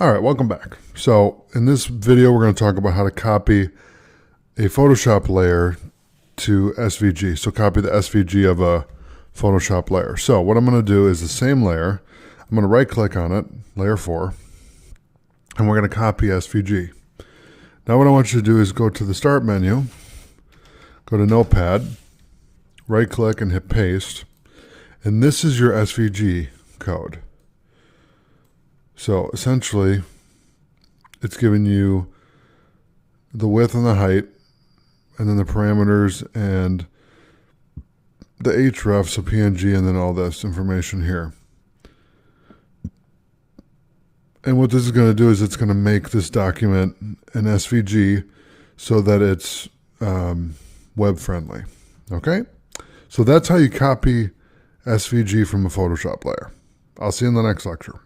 All right, welcome back. So in this video, we're going to talk about how to copy a Photoshop layer to SVG. So copy the SVG of a Photoshop layer. So what I'm going to do is the same layer. I'm going to right click on it, layer 4, and we're going to copy SVG. Now what I want you to do is go to the start menu, go to Notepad, right click and hit paste. And this is your SVG code. So essentially, it's giving you the width and the height, and then the parameters and the href, so PNG, and then all this information here. And what this is going to do is it's going to make this document an SVG so that it's web friendly. Okay? So that's how you copy SVG from a Photoshop layer. I'll see you in the next lecture.